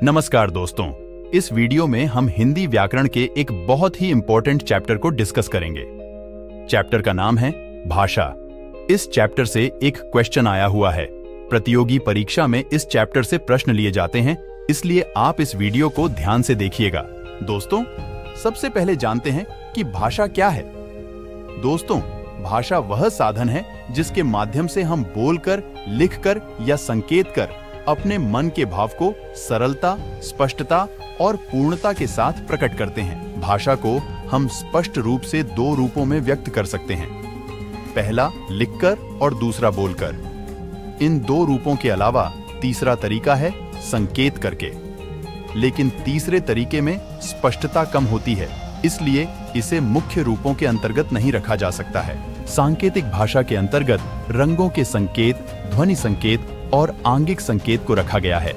नमस्कार दोस्तों, इस वीडियो में हम हिंदी व्याकरण के एक बहुत ही इंपॉर्टेंट चैप्टर को डिस्कस करेंगे। चैप्टर का नाम है भाषा। इस चैप्टर से एक क्वेश्चन आया हुआ है। प्रतियोगी परीक्षा में इस चैप्टर से प्रश्न लिए जाते हैं, इसलिए आप इस वीडियो को ध्यान से देखिएगा। दोस्तों, सबसे पहले जानते हैं कि भाषा क्या है। दोस्तों, भाषा वह साधन है जिसके माध्यम से हम बोलकर, लिखकर या संकेत कर अपने मन के भाव को सरलता, स्पष्टता और पूर्णता के साथ प्रकट करते हैं। भाषा को हम स्पष्ट रूप से दो रूपों में व्यक्त कर सकते हैं, पहला लिखकर और दूसरा बोलकर। इन दो रूपों के अलावा तीसरा तरीका है संकेत करके, लेकिन तीसरे तरीके में स्पष्टता कम होती है, इसलिए इसे मुख्य रूपों के अंतर्गत नहीं रखा जा सकता है। सांकेतिक भाषा के अंतर्गत रंगों के संकेत, ध्वनि संकेत और आंगिक संकेत को रखा गया है।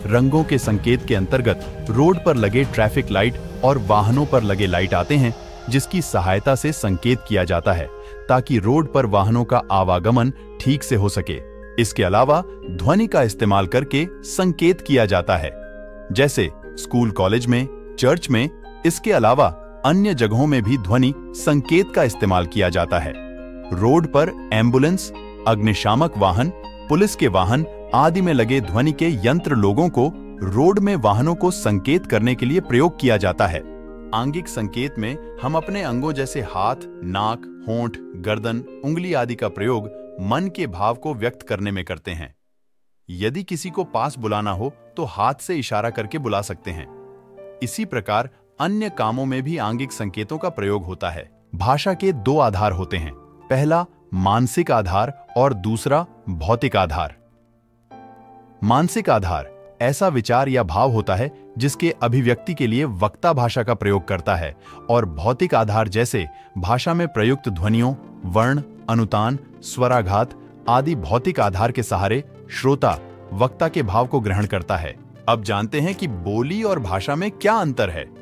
रंगों के संकेत के अंतर्गत रोड पर लगे ट्रैफिक लाइट और वाहनों पर लगे लाइट आते हैं, जिसकी सहायता से संकेत किया जाता है ताकि रोड पर वाहनों का आवागमन ठीक से हो सके। इसके अलावा ध्वनि का इस्तेमाल करके संकेत किया जाता है, जैसे स्कूल, कॉलेज में, चर्च में। इसके अलावा अन्य जगहों में भी ध्वनि संकेत का इस्तेमाल किया जाता है। रोड पर एम्बुलेंस, अग्निशामक वाहन, पुलिस के वाहन आदि में लगे ध्वनि के यंत्र लोगों को रोड में वाहनों को संकेत करने के लिए प्रयोग किया जाता है। आंगिक संकेत में हम अपने अंगों जैसे हाथ, नाक, होंठ, गर्दन, उंगली आदि का प्रयोग मन के भाव को व्यक्त करने में करते हैं। यदि किसी को पास बुलाना हो तो हाथ से इशारा करके बुला सकते हैं। इसी प्रकार अन्य कामों में भी आंगिक संकेतों का प्रयोग होता है। भाषा के दो आधार होते हैं, पहला मानसिक आधार और दूसरा भौतिक आधार। मानसिक आधार ऐसा विचार या भाव होता है जिसके अभिव्यक्ति के लिए वक्ता भाषा का प्रयोग करता है, और भौतिक आधार जैसे भाषा में प्रयुक्त ध्वनियों, वर्ण, अनुतान, स्वराघात आदि भौतिक आधार के सहारे श्रोता वक्ता के भाव को ग्रहण करता है। अब जानते हैं कि बोली और भाषा में क्या अंतर है।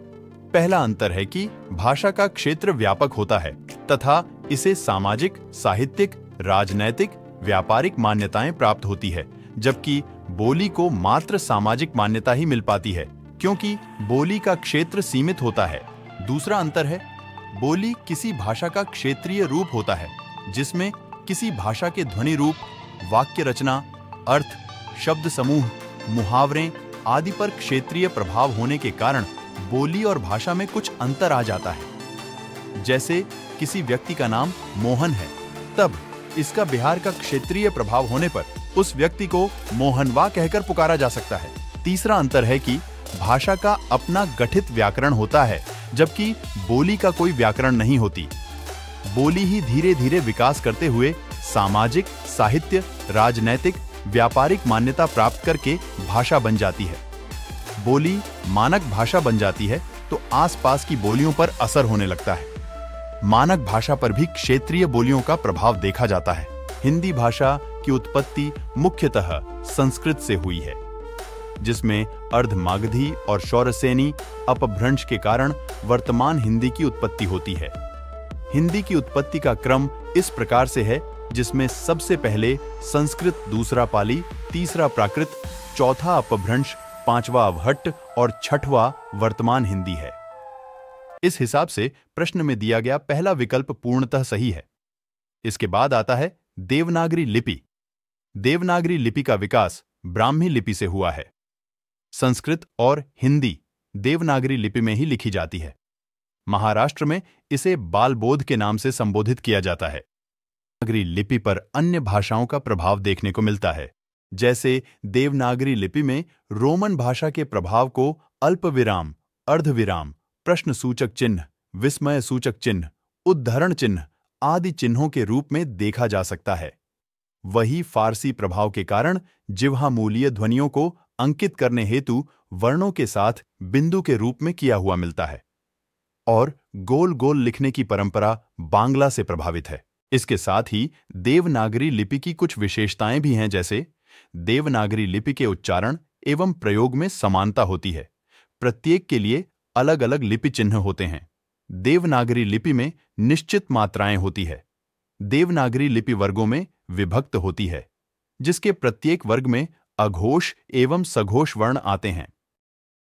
पहला अंतर है कि भाषा का क्षेत्र व्यापक होता है तथा इसे सामाजिक, साहित्यिक, राजनैतिक, व्यापारिक मान्यताएं प्राप्त होती है, जबकि बोली को मात्र सामाजिक मान्यता ही मिल पाती है, क्योंकि बोली का क्षेत्र सीमित होता है। दूसरा अंतर है, बोली किसी भाषा का क्षेत्रीय रूप होता है, जिसमें किसी भाषा के ध्वनि रूप, वाक्य रचना, अर्थ, शब्द समूह, मुहावरे आदि पर क्षेत्रीय प्रभाव होने के कारण बोली और भाषा में कुछ अंतर आ जाता है। जैसे किसी व्यक्ति का नाम मोहन है, तब इसका बिहार का क्षेत्रीय प्रभाव होने पर उस व्यक्ति को मोहनवा कहकर पुकारा जा सकता है। तीसरा अंतर है कि भाषा का अपना गठित व्याकरण होता है, जबकि बोली का कोई व्याकरण नहीं होती। बोली ही धीरे धीरे विकास करते हुए सामाजिक, साहित्य, राजनैतिक, व्यापारिक मान्यता प्राप्त करके भाषा बन जाती है। बोली मानक भाषा बन जाती है तो आसपास की बोलियों पर असर होने लगता है। मानक भाषा पर भी क्षेत्रीय बोलियों का प्रभाव देखा जाता है। हिंदी भाषा की उत्पत्ति मुख्यतः संस्कृत से हुई है, जिसमें अर्धमागधी और शौरसेनी अपभ्रंश के कारण वर्तमान हिंदी की उत्पत्ति होती है। हिंदी की उत्पत्ति का क्रम इस प्रकार से है, जिसमें सबसे पहले संस्कृत, दूसरा पाली, तीसरा प्राकृत, चौथा अपभ्रंश, पांचवा अवहट्ट और छठवां वर्तमान हिंदी है। इस हिसाब से प्रश्न में दिया गया पहला विकल्प पूर्णतः सही है। इसके बाद आता है देवनागरी लिपि। देवनागरी लिपि का विकास ब्राह्मी लिपि से हुआ है। संस्कृत और हिंदी देवनागरी लिपि में ही लिखी जाती है। महाराष्ट्र में इसे बालबोध के नाम से संबोधित किया जाता है। देवनागरी लिपि पर अन्य भाषाओं का प्रभाव देखने को मिलता है, जैसे देवनागरी लिपि में रोमन भाषा के प्रभाव को अल्पविराम, अर्धविराम, प्रश्न सूचक चिन्ह, विस्मय सूचक चिन्ह, उद्धरण चिन्ह आदि चिन्हों के रूप में देखा जा सकता है। वही फारसी प्रभाव के कारण जिह्वामूलीय ध्वनियों को अंकित करने हेतु वर्णों के साथ बिंदु के रूप में किया हुआ मिलता है, और गोल गोल लिखने की परंपरा बांग्ला से प्रभावित है। इसके साथ ही देवनागरी लिपि की कुछ विशेषताएं भी हैं, जैसे देवनागरी लिपि के उच्चारण एवं प्रयोग में समानता होती है। प्रत्येक के लिए अलग अलग लिपि चिन्ह होते हैं। देवनागरी लिपि में निश्चित मात्राएं होती है। देवनागरी लिपि वर्गों में विभक्त होती है, जिसके प्रत्येक वर्ग में अघोष एवं सघोष वर्ण आते हैं।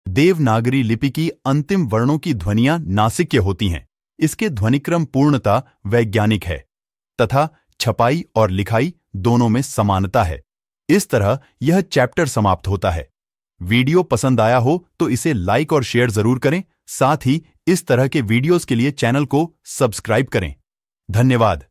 देवनागरी लिपि की अंतिम वर्णों की ध्वनियां नासिक्य होती हैं। इसके ध्वनिक्रम पूर्णता वैज्ञानिक है तथा छपाई और लिखाई दोनों में समानता है। इस तरह यह चैप्टर समाप्त होता है। वीडियो पसंद आया हो तो इसे लाइक और शेयर जरूर करें। साथ ही इस तरह के वीडियोस के लिए चैनल को सब्सक्राइब करें। धन्यवाद।